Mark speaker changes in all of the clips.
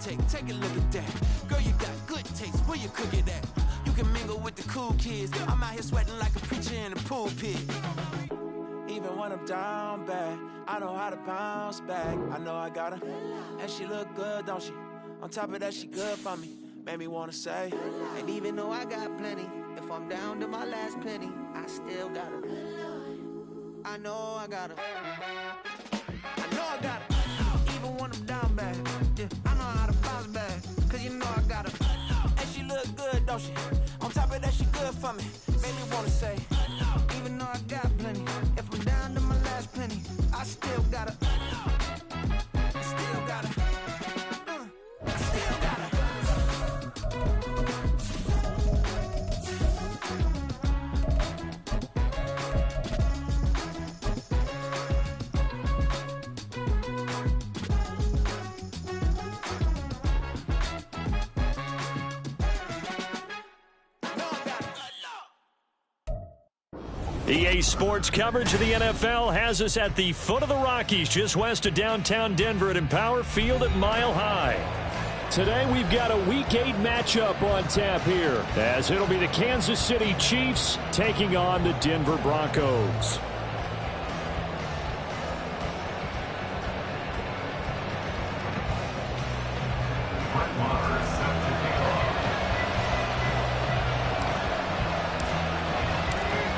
Speaker 1: take a look at that. Girl, you got good taste, where you cook it at? You can mingle with the cool kids. I'm out here sweating like a preacher in a pulpit. Even when I'm down bad, I know how to bounce back. I know I got her, and she look good, don't she? On top of that, she good for me. Made me wanna say, and even though I got plenty, if I'm down to my last penny, I still got her. I know I got her. I know I got her. Even when I'm down bad, yeah, I know how to bounce back. Cause you know I got her. And she look good, don't she? On top of that, she good for me. Made me wanna say, even though I got plenty, if I'm down to my last penny, I still got her. I still got her. I still got her.
Speaker 2: EA Sports coverage of the NFL has us at the foot of the Rockies, just west of downtown Denver at Empower Field at Mile High. Today we've got a Week 8 matchup on tap here, as it'll be the Kansas City Chiefs taking on the Denver Broncos.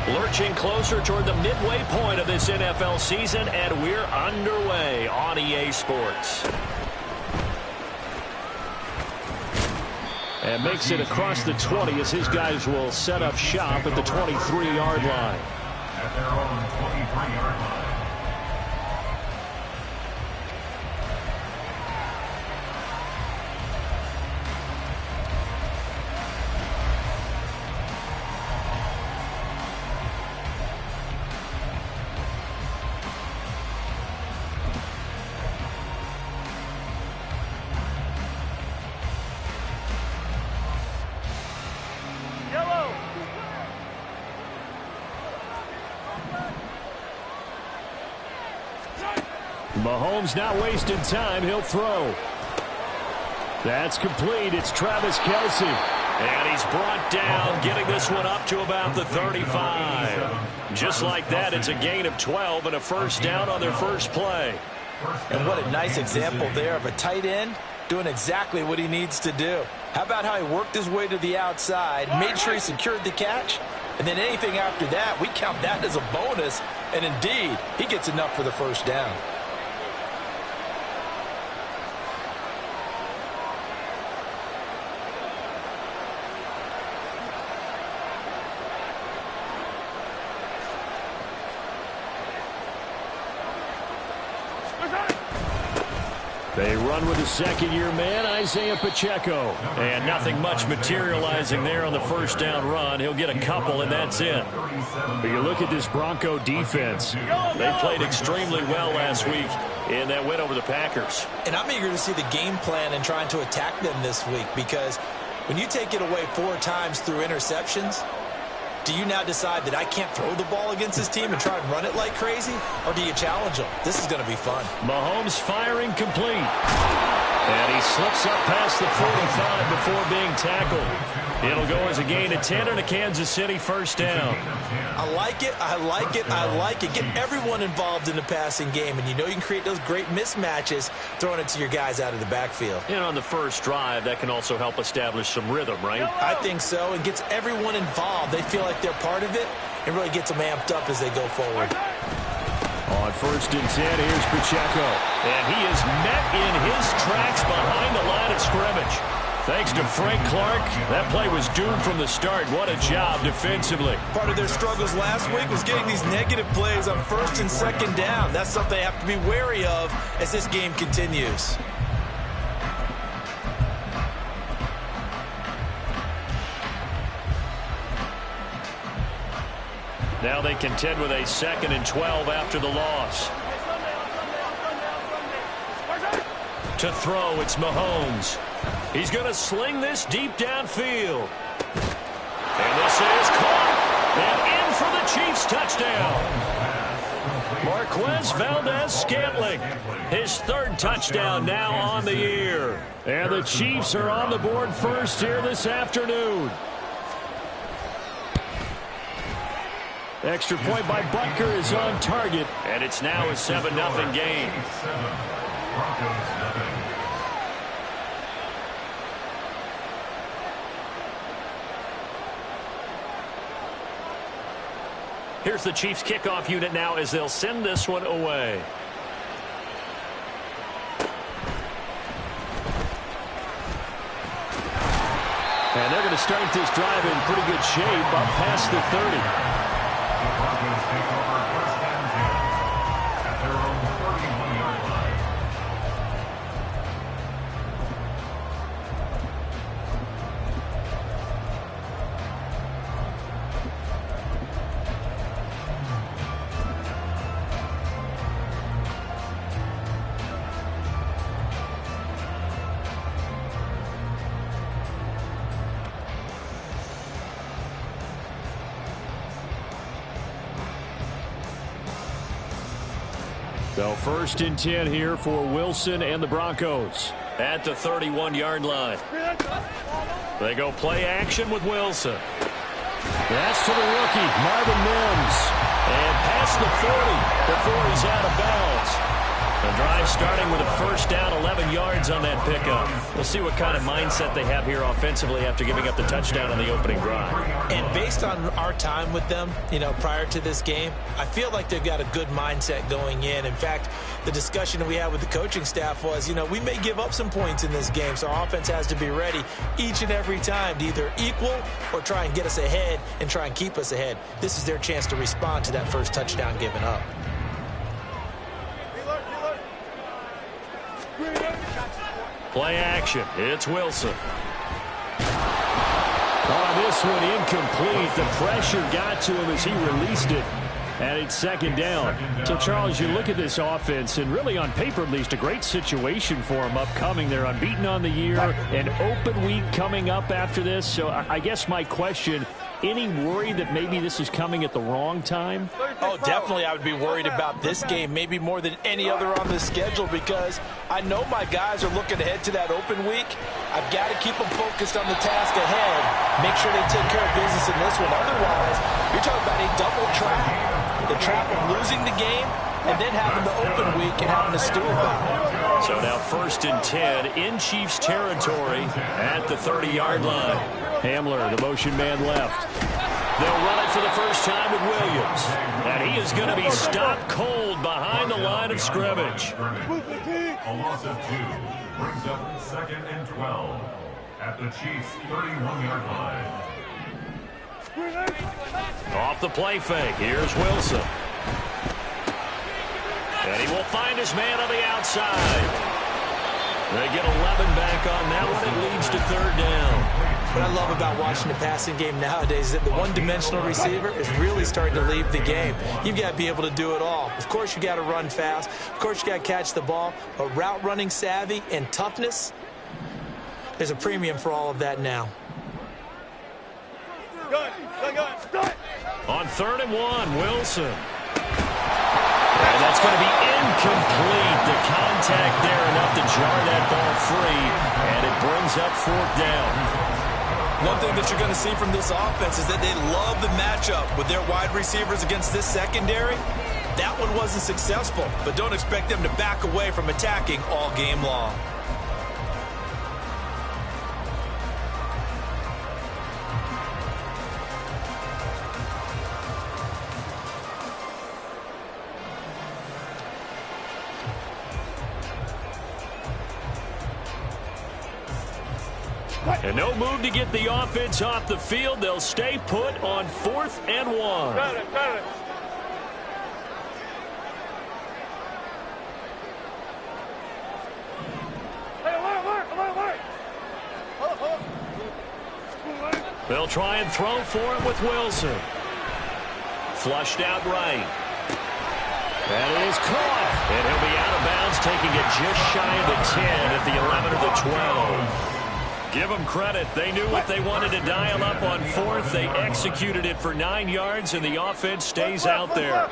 Speaker 2: Lurching closer toward the midway point of this NFL season, and we're underway on EA Sports. And makes it across the 20 as his guys will set up shop at the 23-yard line. At their own 23-yard line. Mahomes not wasting time. He'll throw. That's complete. It's Travis Kelce. And he's brought down, getting this one up to about the 35. Just like that, it's a gain of 12 and a first down on their first play.
Speaker 3: And what a nice example there of a tight end doing exactly what he needs to do. How about how he worked his way to the outside, made sure he secured the catch, and then anything after that, we count that as a bonus. And indeed, he gets enough for the first down.
Speaker 2: They run with the second-year man, Isaiah Pacheco. And nothing much materializing there on the first down run. He'll get a couple, and that's it. But you look at this Bronco defense. They played extremely well last week in that win over the Packers.
Speaker 3: And I'm eager to see the game plan and trying to attack them this week, because when you take it away 4 times through interceptions, do you now decide that I can't throw the ball against this team and try and run it like crazy? Or do you challenge them? This is going to be fun.
Speaker 2: Mahomes firing complete. And he slips up past the 45 before being tackled. It'll go as a gain of 10 and a Kansas City first down.
Speaker 3: I like it, I like it, I like it. Get everyone involved in the passing game, and you know you can create those great mismatches throwing it to your guys out of the backfield.
Speaker 2: And on the first drive, that can also help establish some rhythm, right?
Speaker 3: I think so, and gets everyone involved. They feel like they're part of it, and really gets them amped up as they go forward.
Speaker 2: On first and 10, here's Pacheco. And he is met in his tracks behind the line of scrimmage. Thanks to Frank Clark, that play was doomed from the start. What a job defensively.
Speaker 3: Part of their struggles last week was getting these negative plays on first and second down. That's something they have to be wary of as this game continues.
Speaker 2: Now they contend with a 2nd and 12 after the loss. To throw, it's Mahomes. He's going to sling this deep downfield. And this is caught. And in for the Chiefs touchdown. Marquez Valdez-Scantling, his third touchdown now on the year. And the Chiefs are on the board first here this afternoon. Extra point by Butker is on target, and it's now a 7-0 game. Here's the Chiefs kickoff unit now as they'll send this one away. And they're going to start this drive in pretty good shape up past the 30.
Speaker 4: Broncos take over first and 10 at their own 31-yard line.
Speaker 2: So first and 10 here for Wilson and the Broncos at the 31-yard line. They go play action with Wilson. That's to the rookie, Marvin Mims. And past the 40 before he's out of bounds. The drive starting with a first down, 11 yards on that pickup. We'll see what kind of mindset they have here offensively after giving up the touchdown on the opening drive.
Speaker 3: And based on our time with them, prior to this game, I feel like they've got a good mindset going in. In fact, the discussion that we had with the coaching staff was, we may give up some points in this game, so our offense has to be ready each and every time to either equal or try and get us ahead and try and keep us ahead. This is their chance to respond to that first touchdown given up.
Speaker 2: Play action. It's Wilson. Oh, this one incomplete. The pressure got to him as he released it. And it's second down. So, Charles, you look at this offense, and really on paper at least, a great situation for them upcoming. They're unbeaten on the year, an open week coming up after this. So I guess my question, any worry that maybe this is coming at the wrong time?
Speaker 3: Oh, definitely I would be worried about this game, maybe more than any other on the schedule, because I know my guys are looking ahead to that open week. I've got to keep them focused on the task ahead, make sure they take care of business in this one. Otherwise, you're talking about a double trap. The trap of losing the game and then having the open week and having to stew about it.
Speaker 2: So now first and 10 in Chiefs territory at the 30-yard line. Hamler, the motion man left. They'll run it for the first time with Williams. And he is going to be stopped cold behind the line of scrimmage.
Speaker 4: A loss of 2 brings up second and 12 at the Chiefs' 31-yard line.
Speaker 2: Off the play fake, here's Wilson. And he will find his man on the outside. They get 11 back on that one. It leads to third down.
Speaker 3: What I love about watching the passing game nowadays is that the one-dimensional receiver is really starting to leave the game. You've got to be able to do it all. Of course, you got to run fast. Of course, you got to catch the ball. But route running savvy and toughness, there's a premium for all of that now.
Speaker 2: On 3rd and 1, Wilson. And that's going to be incomplete. The contact there enough to jar that ball free, and it brings up 4th down.
Speaker 3: One thing that you're going to see from this offense is that they love the matchup with their wide receivers against this secondary. That one wasn't successful, but don't expect them to back away from attacking all game long.
Speaker 2: And no move to get the offense off the field. They'll stay put on 4th and 1.
Speaker 5: Got it.
Speaker 2: They'll try and throw for it with Wilson. Flushed out right. And it is caught. And he'll be out of bounds, taking it just shy of the 10 at the 11 or the 12. Give them credit. They knew what they wanted to dial up on 4th. They executed it for 9 yards, and the offense stays out there.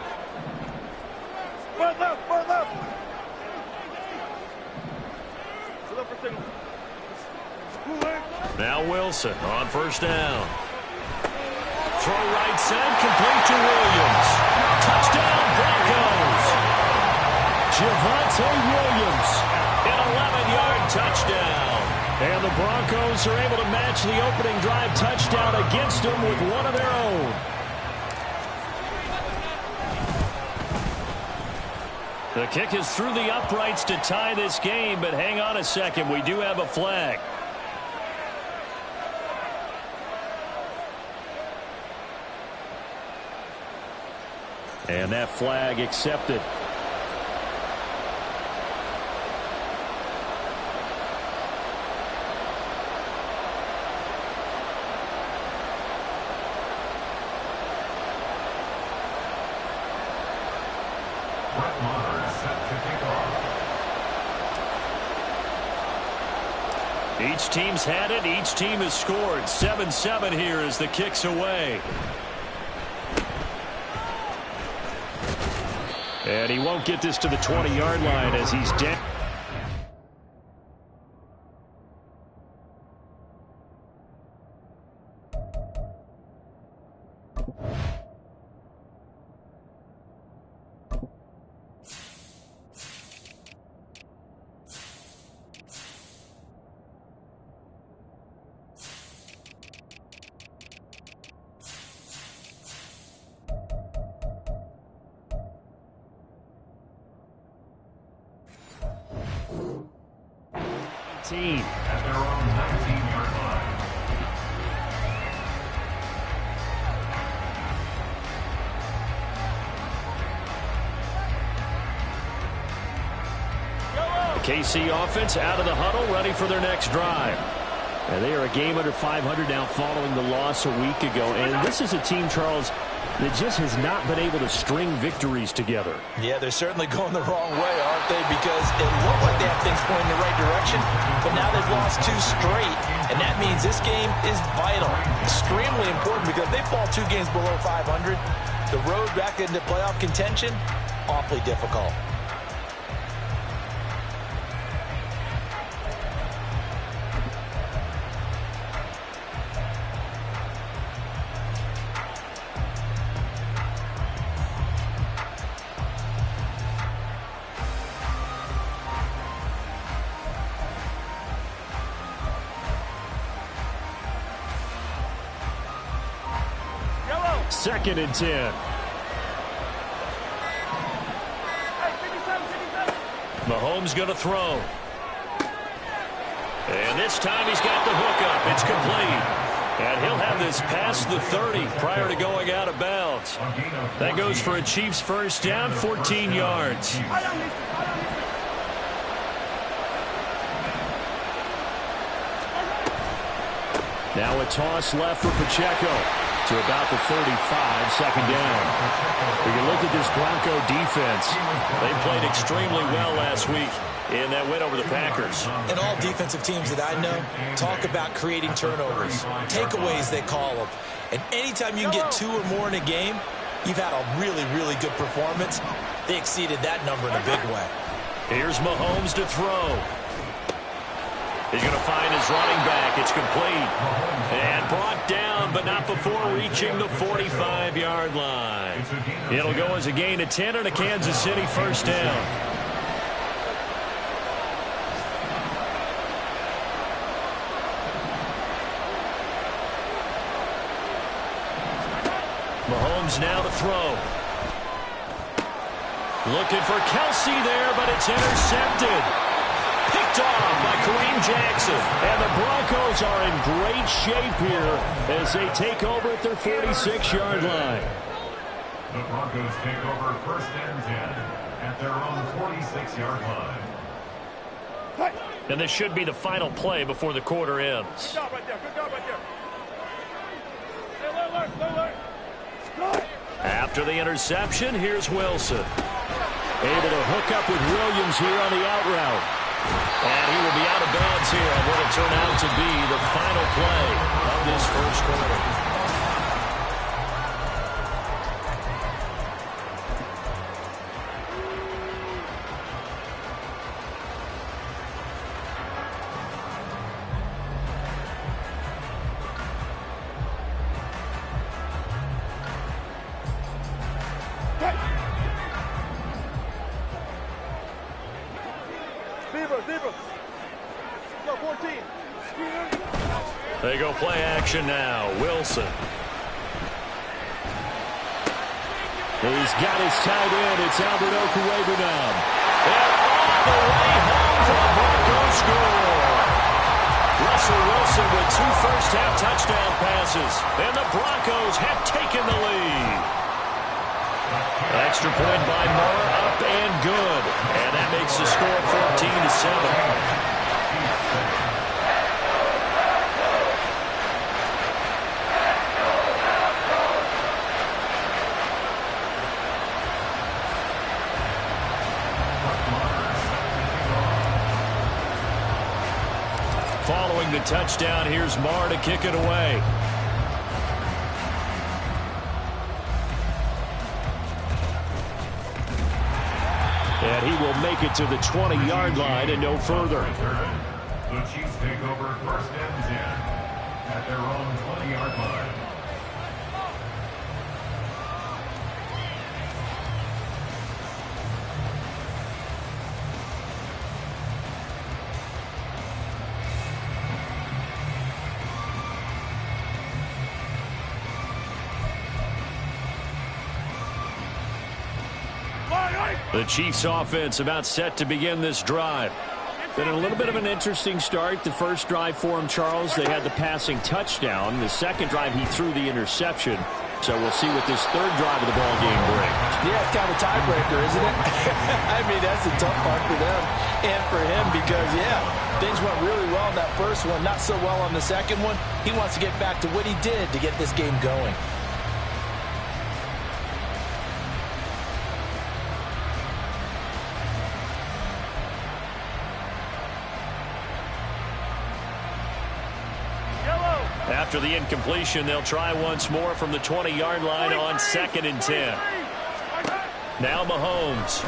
Speaker 2: Now Wilson on first down. Throw right side, complete to Williams. Touchdown, Broncos. Javonte Williams, an 11-yard touchdown. And the Broncos are able to match the opening drive touchdown against them with one of their own. The kick is through the uprights to tie this game, but hang on a second. We do have a flag. And that flag accepted. Each team's had it. Each team has scored. 7-7 here as the kick's away. And he won't get this to the 20-yard line as he's down.
Speaker 4: At their own 19-yard line.
Speaker 2: The KC offense out of the huddle, ready for their next drive. And they are a game under 500 now following the loss a week ago. And this is a team, Charles, that just has not been able to string victories together.
Speaker 3: Yeah, they're certainly going the wrong way, aren't they? Because it looked like they have things going in the right direction, but now they've lost 2 straight, and that means this game is vital, extremely important, because if they fall 2 games below 500, the road back into playoff contention, awfully difficult.
Speaker 2: Second and 10. Mahomes going to throw. And this time he's got the hook up. It's complete. And he'll have this past the 30 prior to going out of bounds. That goes for a Chiefs first down, 14 yards. Now a toss left for Pacheco to about the 35, second down. We can look at this Bronco defense. They played extremely well last week in that win over the Packers.
Speaker 3: And all defensive teams that I know talk about creating turnovers, takeaways they call them. And anytime you can get 2 or more in a game, you've had a really, really good performance. They exceeded that number in a big way.
Speaker 2: Here's Mahomes to throw. He's going to find his running back. It's complete. And brought down, but not before reaching the 45-yard line. It'll go as a gain of 10 and a Kansas City first down. Mahomes now to throw. Looking for Kelsey there, but it's intercepted. Picked off by Kareem Jackson. And the Broncos are in great shape here as they take over at their 46-yard line.
Speaker 4: The Broncos take over first and 10 at their own 46-yard line.
Speaker 2: And this should be the final play before the quarter ends.
Speaker 5: Good job right there. Good job right there.
Speaker 2: After the interception, here's Wilson. Able to hook up with Williams here on the out route. And he will be out of bounds here on what will turn out to be the final play of this first quarter. They go play action now. Wilson.
Speaker 6: He's got his tight end. It's Albert Okwuegbunam now.
Speaker 2: And all the way home for the Broncos score. Russell Wilson with 2 first-half touchdown passes. And the Broncos have taken the lead. Extra point by Moore, up and good. And that makes the score 14-7. Following the touchdown, here's Marr to kick it away. And he will make it to the 20-yard line and no further.
Speaker 4: The Chiefs take over 1st and 10 at their own 20-yard line.
Speaker 2: The Chiefs offense about set to begin this drive.
Speaker 6: Been a little bit of an interesting start. The first drive for him, Charles, they had the passing touchdown. The second drive, he threw the interception. So we'll see what this third drive of the ball game brings.
Speaker 3: Yeah, it's kind of a tiebreaker, isn't it? I mean, that's the tough part for them and for him because, yeah, things went really well in that first one, not so well on the second one. He wants to get back to what he did to get this game going.
Speaker 2: After the incompletion, they'll try once more from the 20-yard line on 2nd and 10. Now Mahomes.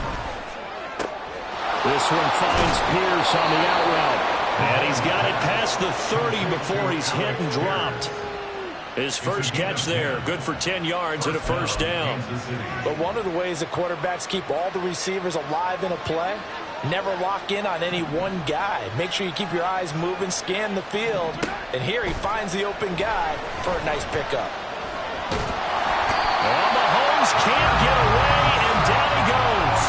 Speaker 2: This one finds Pierce on the out route. And he's got it past the 30 before he's hit and dropped. His first catch there, good for 10 yards and a first down.
Speaker 3: But one of the ways that quarterbacks keep all the receivers alive in a play, never lock in on any one guy. Make sure you keep your eyes moving, scan the field. And here he finds the open guy for a nice pickup.
Speaker 2: Well, Mahomes can't get away, and down he goes.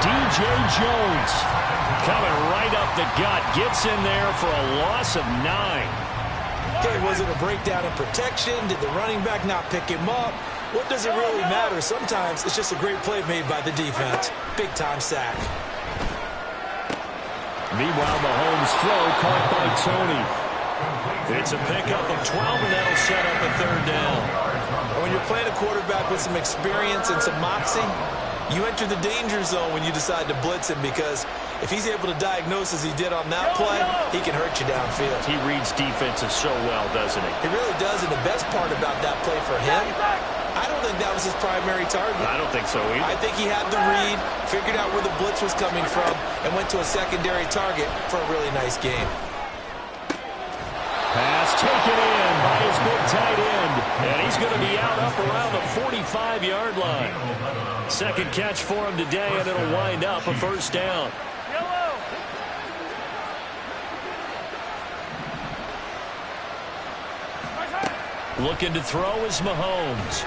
Speaker 2: DJ Jones coming right up the gut. Gets in there for a loss of 9.
Speaker 3: Okay, was it a breakdown in protection? Did the running back not pick him up? What does it really matter? Sometimes it's just a great play made by the defense. Big-time sack.
Speaker 6: Meanwhile, Mahomes' throw caught by Tony.
Speaker 2: It's a pickup of 12, and that'll set up a third down.
Speaker 3: When you're playing a quarterback with some experience and some moxie, you enter the danger zone when you decide to blitz him because if he's able to diagnose as he did on that play, he can hurt you downfield.
Speaker 2: He reads defenses so well, doesn't he?
Speaker 3: He really does, and the best part about that play for him, I don't think that was his primary target.
Speaker 2: I don't think so either.
Speaker 3: I think he had the read, figured out where the blitz was coming from, and went to a secondary target for a really nice game.
Speaker 2: Pass taken in by his big tight end. And he's going to be out up around the 45-yard line. Second catch for him today, and it'll wind up a first down. Looking to throw is Mahomes.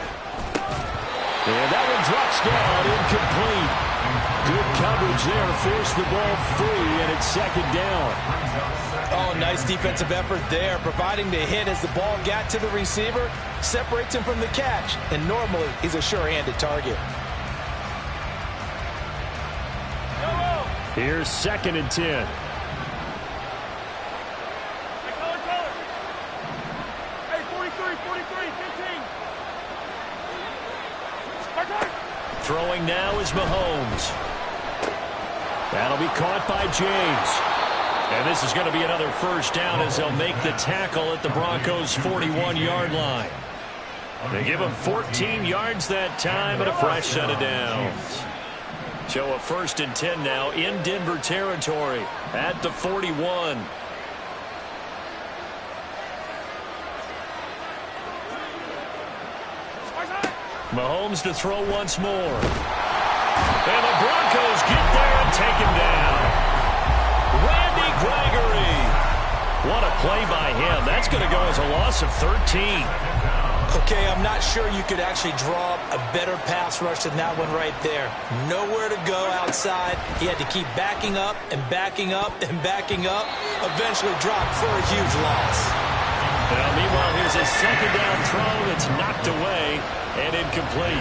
Speaker 2: And that one drops down, incomplete. Good coverage there to force the ball free, and it's 2nd down.
Speaker 3: Oh, nice defensive effort there, providing the hit as the ball got to the receiver, separates him from the catch, and normally he's a sure-handed target.
Speaker 2: Here's 2nd and 10. Throwing now is Mahomes. That'll be caught by James. And this is going to be another first down as they'll make the tackle at the Broncos' 41-yard line. They give him 14 yards that time and a fresh set of downs. So a 1st and 10 now in Denver territory at the 41. Mahomes to throw once more. And the Broncos get there and take him down. Randy Gregory play by him. That's going to go as a loss of 13.
Speaker 3: Okay, I'm not sure you could actually draw up a better pass rush than that one right there. Nowhere to go outside. He had to keep backing up and backing up and backing up. Eventually dropped for a huge loss.
Speaker 2: Well, meanwhile, here's a second down throw that's knocked away and incomplete.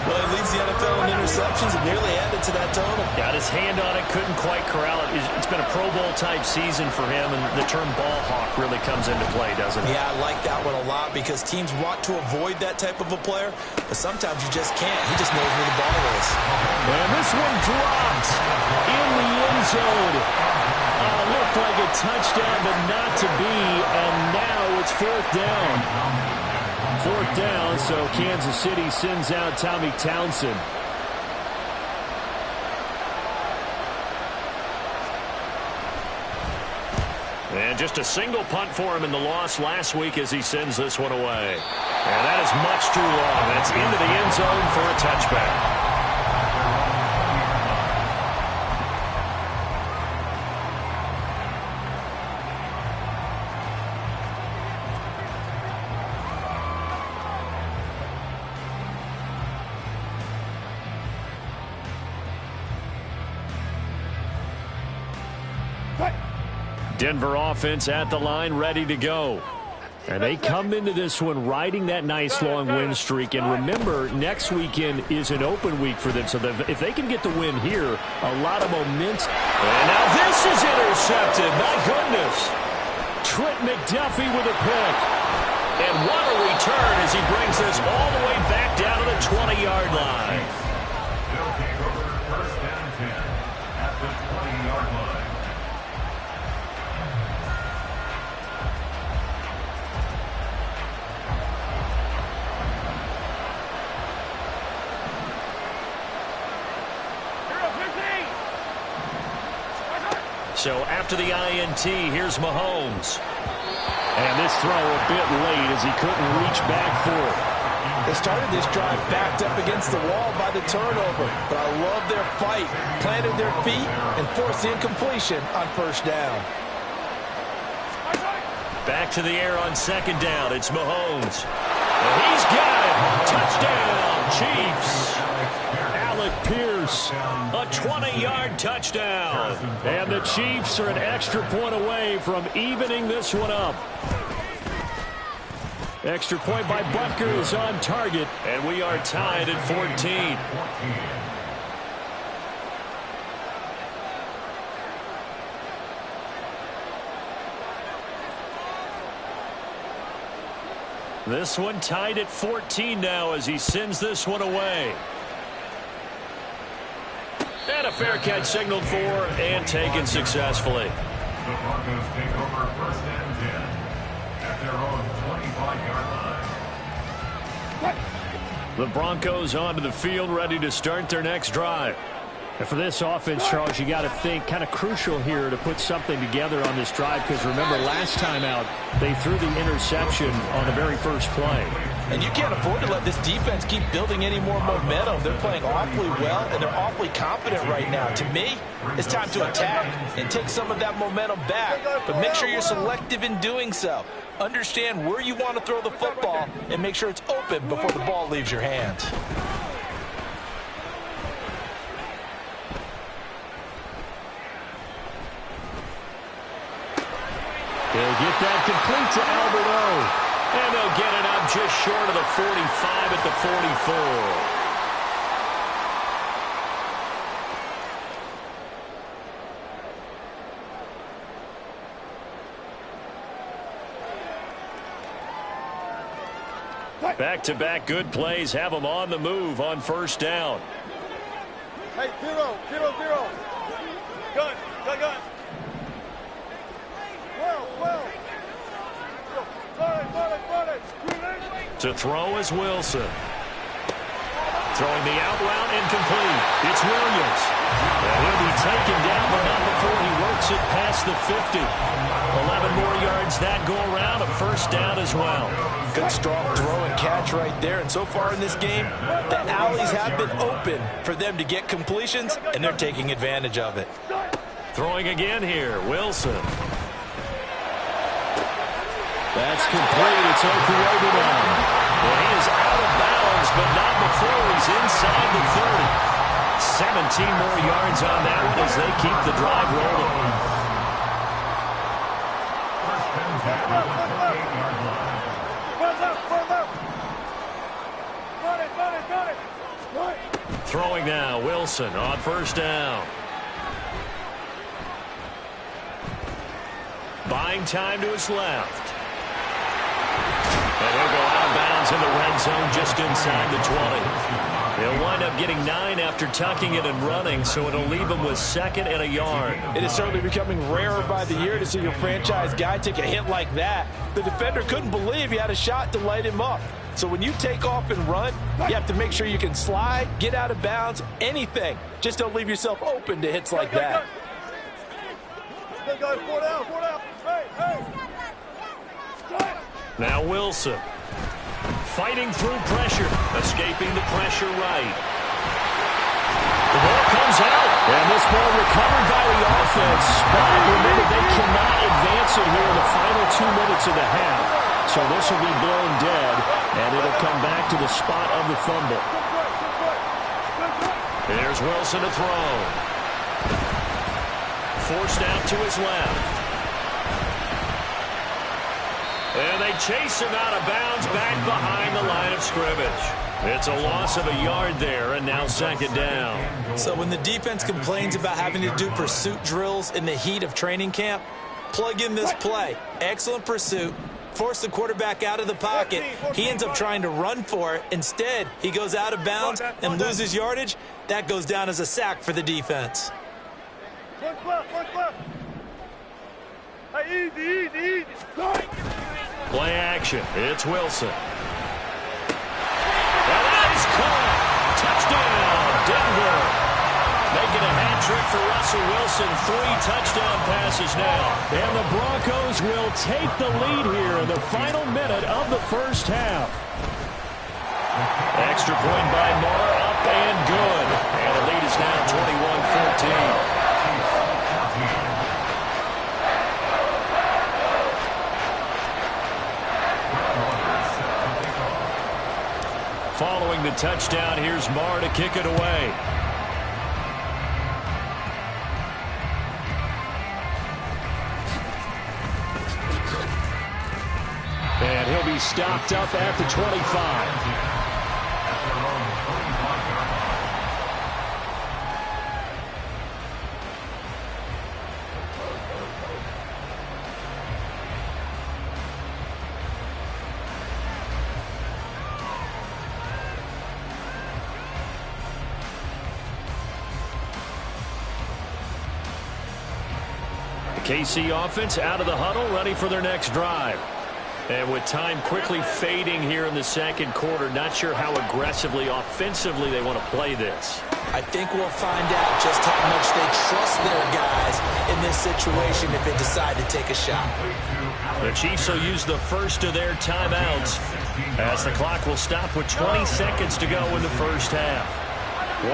Speaker 3: Well, he leads the NFL in interceptions and nearly added to that total.
Speaker 2: Got his hand on it, couldn't quite corral it. It's been a Pro Bowl-type season for him, and the term ball hawk really comes into play, doesn't it?
Speaker 3: Yeah, I like that one a lot because teams want to avoid that type of a player, but sometimes you just can't. He just knows where the ball is.
Speaker 2: And this one dropped in the end zone. Looked like a touchdown, but not to be, and now it's fourth down. Fourth down, so Kansas City sends out Tommy Townsend. And just a single punt for him in the loss last week as he sends this one away. And that is much too long. That's into the end zone for a touchback. Denver offense at the line, ready to go. And they come into this one riding that nice long win streak. And remember, next weekend is an open week for them. So if they can get the win here, a lot of momentum. And now this is intercepted. My goodness. Trent McDuffie with a pick. And what a return as he brings this all the way back down to the 20-yard line.
Speaker 4: They'll take over first and 10 at the 20-yard line.
Speaker 2: So after the INT, here's Mahomes. And this throw a bit late as he couldn't reach back for it.
Speaker 3: They started this drive backed up against the wall by the turnover, but I love their fight. Planted their feet and forced the incompletion on first down.
Speaker 2: Back to the air on second down. It's Mahomes. And he's got it. Touchdown, Chiefs. Alec Pierce, a 20-yard touchdown. And the Chiefs are an extra point away from evening this one up. Extra point by Butker is on target, and we are tied at 14. This one tied at 14 now as he sends this one away. And a fair catch signaled for and taken successfully.
Speaker 4: The Broncos take over first and 10 at their own 25-yard line.
Speaker 2: The Broncos onto the field, ready to start their next drive. And for this offense, Charles, you got to think kind of crucial here to put something together on this drive because remember last time out they threw the interception on the very first play.
Speaker 3: And you can't afford to let this defense keep building any more momentum. They're playing awfully well, and they're awfully confident right now. To me, it's time to attack and take some of that momentum back, but make sure you're selective in doing so. Understand where you want to throw the football and make sure it's open before the ball leaves your hands.
Speaker 2: They'll get that complete to Albert O. And they'll get it up just short of the 45 at the 44. Back-to-back good plays have them on the move on first down.
Speaker 5: Hey, 0, 0, 0. Gun, gun, gun. 12.
Speaker 2: To throw is Wilson. Throwing the out route incomplete. It's Williams. And he'll be taken down, but not before he works it past the 50. 11 more yards that go around, a first down as well.
Speaker 3: Good strong throw and catch right there. And so far in this game, the alleys have been open for them to get completions, and they're taking advantage of it.
Speaker 2: Throwing again here, Wilson.
Speaker 6: That's complete. It's Okurobu now.
Speaker 2: And he is out of bounds, but not before he's inside the 30. 17 more yards on that one as they keep the drive rolling. Throwing now, Wilson on first down. Buying time to his left. And he'll go out of bounds in the red zone just inside the 20. He'll wind up getting 9 after tucking it and running, so it'll leave him with 2nd and a yard.
Speaker 3: It is certainly becoming rarer by the year to see your franchise guy take a hit like that. The defender couldn't believe he had a shot to light him up. So when you take off and run, you have to make sure you can slide, get out of bounds, anything. Just don't leave yourself open to hits like that.
Speaker 2: Now Wilson. Fighting through pressure. Escaping the pressure right. The ball comes out.
Speaker 6: And this ball recovered by the offense. But remember, they cannot advance it here in the final 2 minutes of the half. So this will be blown dead, and it'll come back to the spot of the fumble.
Speaker 2: There's Wilson to throw. Forced out to his left. And they chase him out of bounds back behind the line of scrimmage. It's a loss of a yard there, and now 2nd down.
Speaker 3: So when the defense complains about having to do pursuit drills in the heat of training camp, plug in this play. Excellent pursuit. Force the quarterback out of the pocket. He ends up trying to run for it. Instead, he goes out of bounds and loses yardage. That goes down as a sack for the defense.
Speaker 2: Play action. It's Wilson. And that is caught. Touchdown, Denver. Making a hat trick for Russell Wilson. 3 touchdown passes now.
Speaker 6: And the Broncos will take the lead here in the final minute of the first half.
Speaker 2: Extra point by Moore, up and good. And the lead is now 21-14. Following the touchdown, here's Moore to kick it away. And he'll be stopped up at the 25. KC offense out of the huddle, ready for their next drive. And with time quickly fading here in the 2nd quarter, not sure how aggressively, offensively they want to play this.
Speaker 3: I think we'll find out just how much they trust their guys in this situation if they decide to take a shot.
Speaker 2: The Chiefs will use the first of their timeouts as the clock will stop with 20 seconds to go in the first half.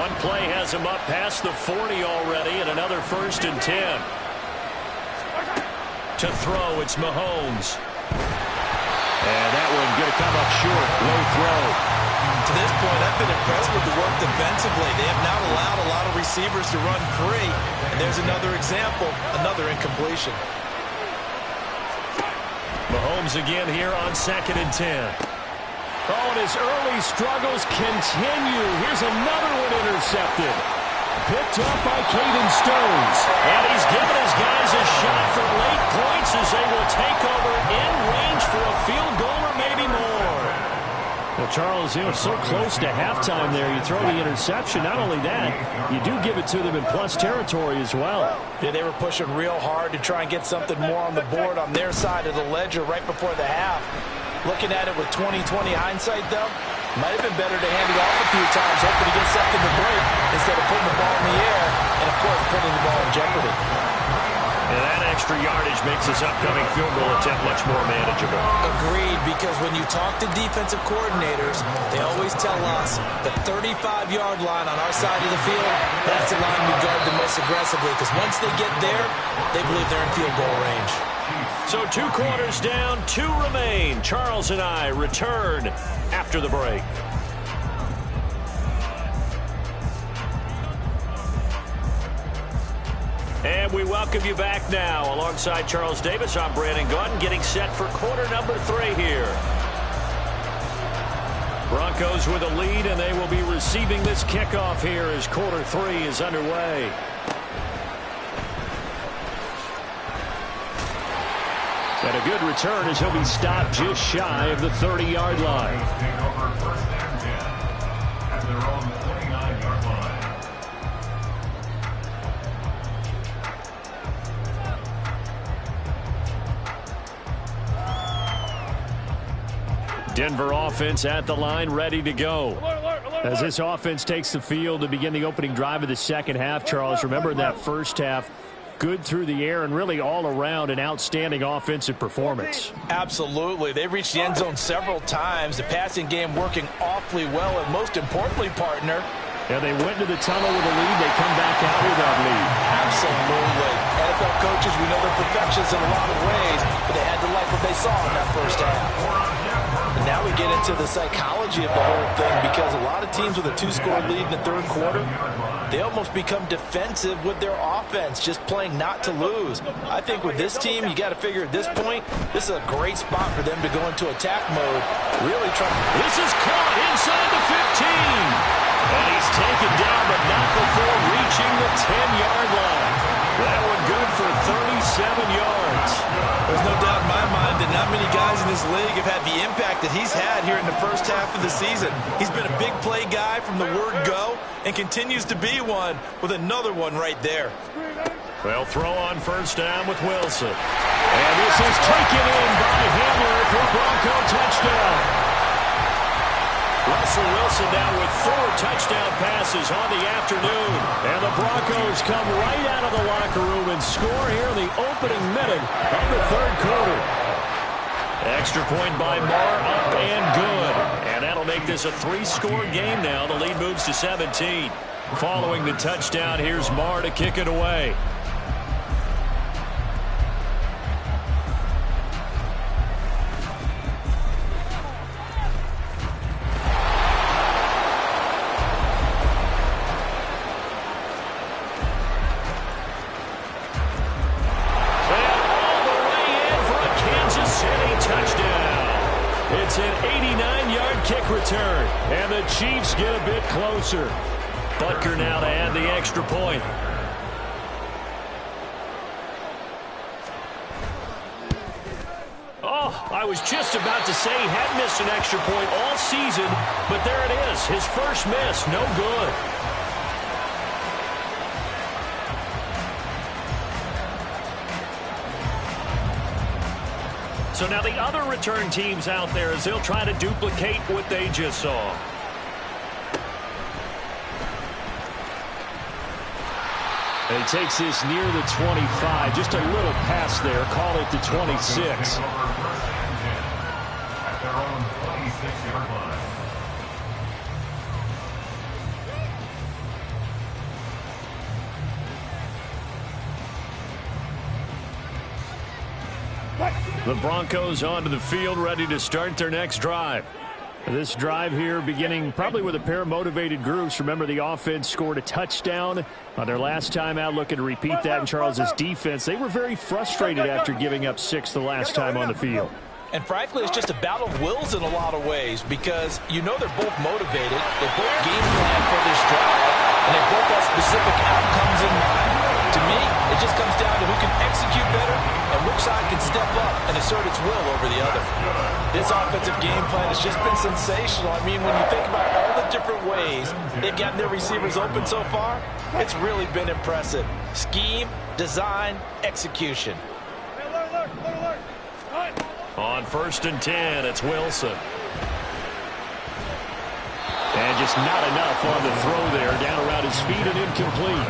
Speaker 2: One play has them up past the 40 already, and another 1st and 10. To throw, it's Mahomes. And that one going to come up short. Low throw.
Speaker 3: To this point, I've been impressed with the work defensively. They have not allowed a lot of receivers to run free. And there's another example, another incompletion.
Speaker 2: Mahomes again here on 2nd and 10.
Speaker 6: Oh, and his early struggles continue. Here's another one intercepted. Picked up by Caden Stones.
Speaker 2: And he's given his guys a shot for late points as they will take over in range for a field goal or maybe more.
Speaker 6: Well, Charles, you know, so close to halftime there. You throw the interception. Not only that, you do give it to them in plus territory as well.
Speaker 3: Yeah, they were pushing real hard to try and get something more on the board on their side of the ledger right before the half. Looking at it with 20/20 hindsight, though, might have been better to hand it off a few times, hoping to get something to break instead of putting the ball in the air and, of course, putting the ball in jeopardy.
Speaker 2: And that extra yardage makes this upcoming field goal attempt much more manageable.
Speaker 3: Agreed, because when you talk to defensive coordinators, they always tell us the 35-yard line on our side of the field, that's the line we guard the most aggressively, because once they get there, they believe they're in field goal range.
Speaker 2: So 2 quarters down, 2 remain. Charles and I return after the break. And we welcome you back now. Alongside Charles Davis, I'm Brandon Gaudin, getting set for quarter number 3 here. Broncos with a lead, and they will be receiving this kickoff here as quarter 3 is underway. And a good return as he'll be stopped just shy of the 30-yard line.
Speaker 4: At their own 29-yard line.
Speaker 2: Denver offense at the line, ready to go. As this offense takes the field to begin the opening drive of the second half, Charles, remember in that first half, good through the air and really all around an outstanding offensive performance.
Speaker 3: Absolutely. They reached the end zone several times. The passing game working awfully well, and most importantly, partner,
Speaker 2: yeah, they went to the tunnel with a lead. They come back out with that lead.
Speaker 3: Absolutely. NFL coaches, we know they're perfectionists in a lot of ways, but they had to like what they saw in that first half. And now we get into the psychology of the whole thing, because a lot of teams with a 2-score lead in the third quarter, they almost become defensive with their offense, just playing not to lose. I think with this team, you got to figure at this point, this is a great spot for them to go into attack mode. Really trying.
Speaker 2: This is caught inside the 15. And he's taken down, but not before reaching the 10-yard line. That one good for 37 yards.
Speaker 3: There's no doubt in my mind that not many guys in this league have had the impact that he's had here in the first half of the season. He's been a big play guy from the word go and continues to be one with another one right there.
Speaker 2: Well, throw on first down with Wilson. And this is taken in by Hamler for Bronco touchdown. Russell Wilson now with 4 touchdown passes on the afternoon. And the Broncos come right out of the locker room and score here in the opening minute of the third quarter. Extra point by Marr, up and good. And that'll make this a 3-score game now. The lead moves to 17. Following the touchdown, here's Marr to kick it away. It's an 89-yard kick return, and the Chiefs get a bit closer. Butker now to add the extra point. Oh, I was just about to say he had missed an extra point all season, but there it is, his first miss, no good. So now the other return teams out there as they'll try to duplicate what they just saw. And he takes this near the 25. Just a little pass there. Call it the 26.
Speaker 4: At their own 26-yard line.
Speaker 2: The Broncos onto the field, ready to start their next drive. This drive here beginning probably with a pair of motivated groups. Remember, the offense scored a touchdown on their last time out, looking to repeat that in Charles's defense. They were very frustrated after giving up 6 the last time on the field.
Speaker 3: And frankly, it's just a battle of wills in a lot of ways, because you know they're both motivated, they both game plan for this drive, and they both have specific outcomes in mind. To me, it just comes down to who can execute better and which side can step up and assert its will over the other. This offensive game plan has just been sensational. I mean, when you think about all the different ways they've gotten their receivers open so far, it's really been impressive. Scheme, design, execution.
Speaker 2: On 1st and 10, it's Wilson. And just not enough on the throw there, down around his feet and incomplete.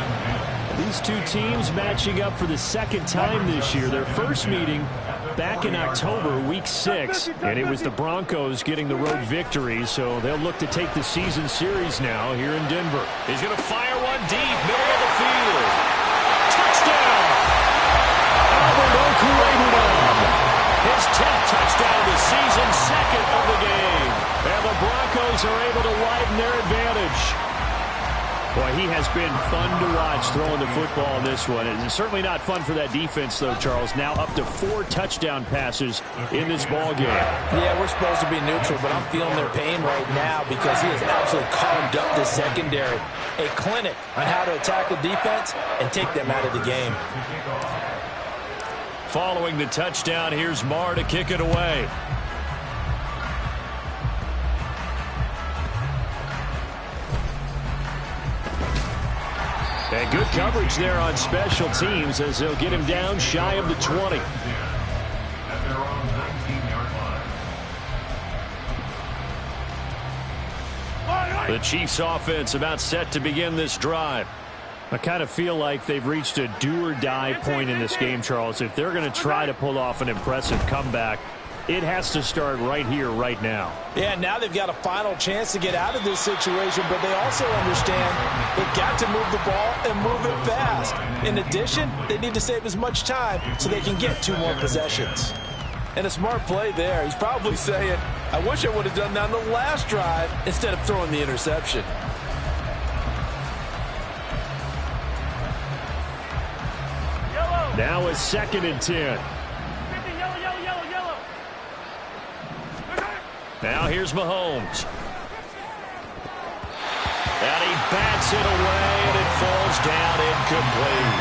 Speaker 2: These two teams matching up for the second time this year. Their first meeting back in October, week 6, and it was the Broncos getting the road victory, so they'll look to take the season series now here in Denver. He's going to fire one deep, middle of the field. Touchdown! Albert Okwuegbunam. second of the game. And the Broncos are able to widen their advantage. Boy, he has been fun to watch throwing the football in this one. It's certainly not fun for that defense, though, Charles. Now up to 4 touchdown passes in this ball game.
Speaker 3: Yeah, we're supposed to be neutral, but I'm feeling their pain right now because he has absolutely carved up the secondary. A clinic on how to attack the defense and take them out of the game.
Speaker 2: Following the touchdown, here's Marr to kick it away. And good coverage there on special teams as they'll get him down shy of the 20.
Speaker 4: At their own 19-yard line.
Speaker 2: The Chiefs offense about set to begin this drive. I kind of feel like they've reached a do-or-die point in this game, Charles. If they're going to try to pull off an impressive comeback, it has to start right here, right now.
Speaker 3: Yeah, now they've got a final chance to get out of this situation, but they also understand they've got to move the ball and move it fast. In addition, they need to save as much time so they can get 2 more possessions. And a smart play there. He's probably saying, I wish I would have done that on the last drive instead of throwing the interception.
Speaker 2: Now a 2nd and 10. Now here's Mahomes. And he bats it away, and it falls down incomplete.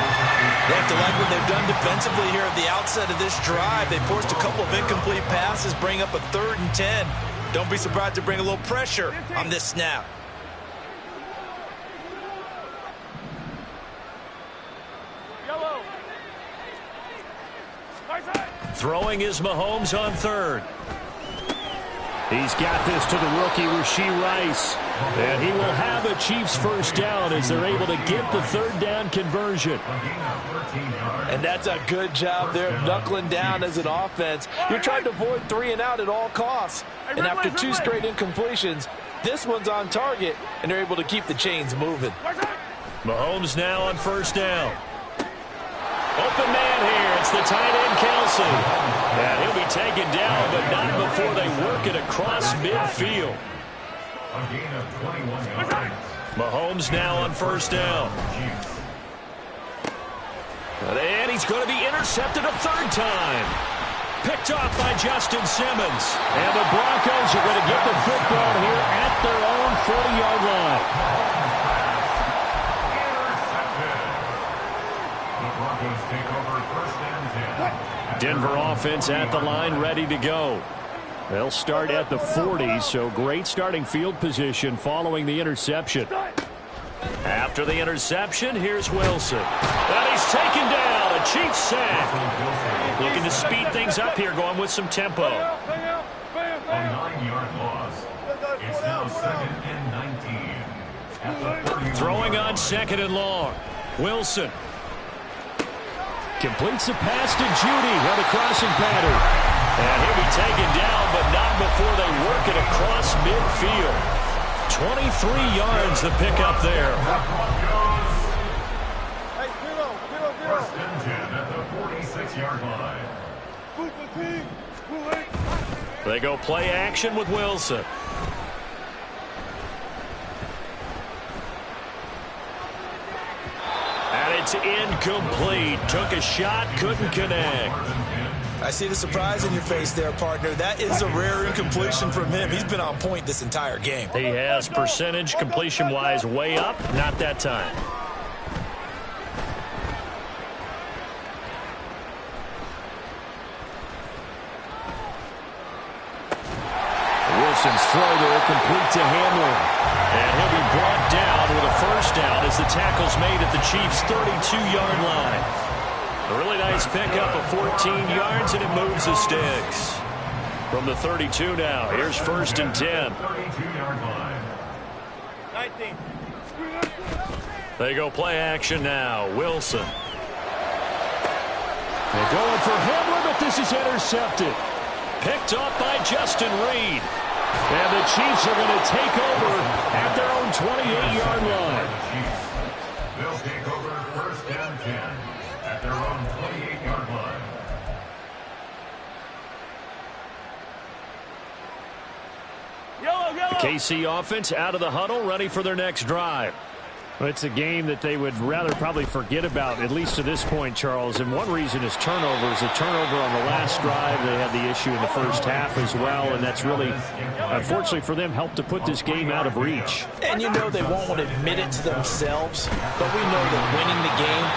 Speaker 3: They have to like what they've done defensively here at the outset of this drive. They forced a couple of incomplete passes, bring up a 3rd and 10. Don't be surprised to bring a little pressure on this snap.
Speaker 2: Throwing is Mahomes on 3rd. He's got this to the rookie, Rashee Rice. And he will have a Chiefs first down as they're able to get the 3rd down conversion.
Speaker 3: And that's a good job there of knuckling down as an offense. You're trying to avoid 3 and out at all costs. And after 2 straight incompletions, this one's on target, and they're able to keep the chains moving.
Speaker 2: Mahomes now on 1st down. Open man here. It's the tight end, Kelsey. And he'll be taken down, but not before they work it across midfield.
Speaker 4: A gain of 21 yards.
Speaker 2: Mahomes now on 1st down. And he's going to be intercepted a 3rd time. Picked off by Justin Simmons. And the Broncos are going to get the football here at their own 40-yard line. Denver offense at the line, ready to go. They'll start at the 40, so great starting field position following the interception. After the interception, here's Wilson. And he's taken down, a Chiefs sack. Looking to speed things up here, going with some tempo.
Speaker 4: A 9-yard loss. It's now 2nd and 19. At the 31.
Speaker 2: Throwing on 2nd and long. Wilson. Completes the pass to Judy on the crossing pattern. And he'll be taken down, but not before they work it across midfield. 23 yards the pickup there.
Speaker 5: Hey, 0-0-0.
Speaker 4: 1st and 10 at the 46-yard line.
Speaker 2: They go play action with Wilson. And it's incomplete. Took a shot, couldn't connect.
Speaker 3: I see the surprise in your face there, partner. That is a rare incompletion from him. He's been on point this entire game.
Speaker 2: He has percentage completion-wise way up, not that time. Wilson's throw there, complete to Hamlin. And he'll be brought down with a 1st down as the tackle's made at the Chiefs' 32-yard line. A really nice pickup of 14 yards, and it moves the sticks. From the 32 now, here's 1st and 10.
Speaker 4: 32-yard line.
Speaker 5: 19.
Speaker 2: They go play action now. Wilson. They're going for Hamlin, but this is intercepted. Picked up by Justin Reed. And the Chiefs are going to take over at their own 28-yard line.
Speaker 4: They'll take over 1st and 10 at their own 28-yard line.
Speaker 2: KC offense out of the huddle, ready for their next drive.
Speaker 6: Well, it's a game that they would rather probably forget about, at least to this point, Charles. And one reason is turnovers. A turnover on the last drive. They had the issue in the first half as well, and that's really, unfortunately for them, helped to put this game out of reach.
Speaker 3: And you know they won't admit it to themselves, but we know that winning the game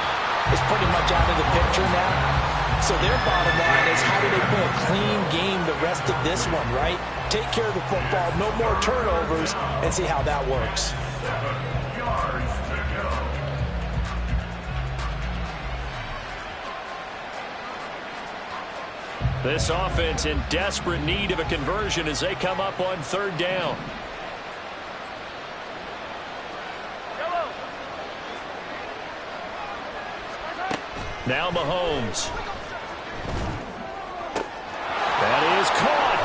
Speaker 3: is pretty much out of the picture now. So their bottom line is, how do they play a clean game the rest of this one, right? Take care of the football, no more turnovers, and see how that works.
Speaker 2: This offense in desperate need of a conversion as they come up on third down. Now Mahomes. That is caught.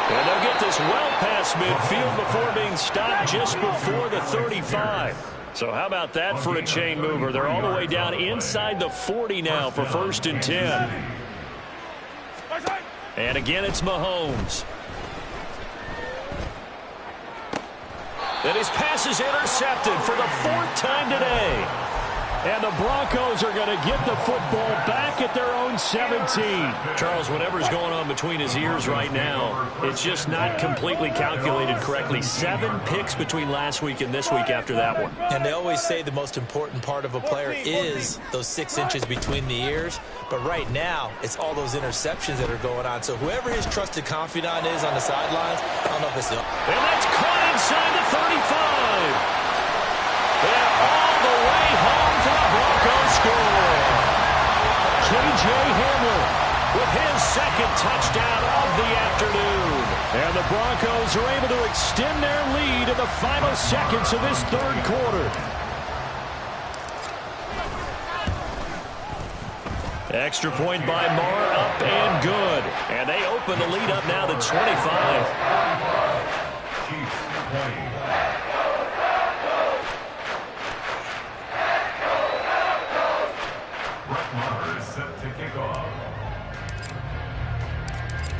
Speaker 2: And they'll get this well past midfield before being stopped just before the 35. So how about that for a chain mover? They're all the way down inside the 40 now for 1st and 10. And again, it's Mahomes. And his pass is intercepted for the 4th time today.
Speaker 6: And the Broncos are going to get the football back at their own 17.
Speaker 2: Charles, whatever's going on between his ears right now, it's just not completely calculated correctly. 7 picks between last week and this week after that one.
Speaker 3: And they always say the most important part of a player is those 6 inches between the ears. But right now, it's all those interceptions that are going on. So whoever his trusted confidant is on the sidelines, I don't know if it's...
Speaker 2: And that's caught inside the 35. And all the way home for the Broncos score. K.J. Hamler with his 2nd touchdown of the afternoon.
Speaker 6: And the Broncos are able to extend their lead in the final seconds of this 3rd quarter.
Speaker 2: Extra point by Marr, up and good. And they open the lead up now to 25.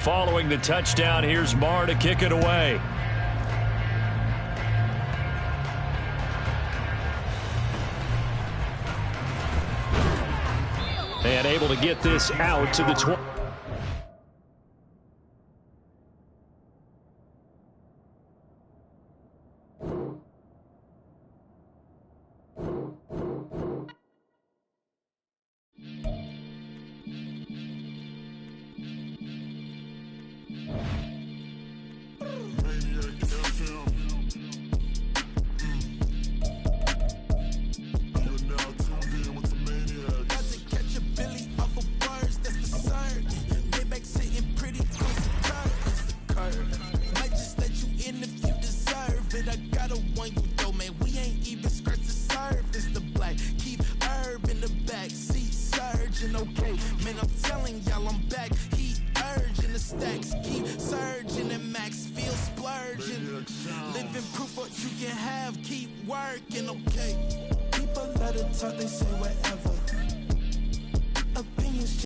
Speaker 2: Following the touchdown, here's Marr to kick it away.
Speaker 6: And able to get this out to the 20.
Speaker 1: Living proof what you can have, keep working, okay? People let it talk, they say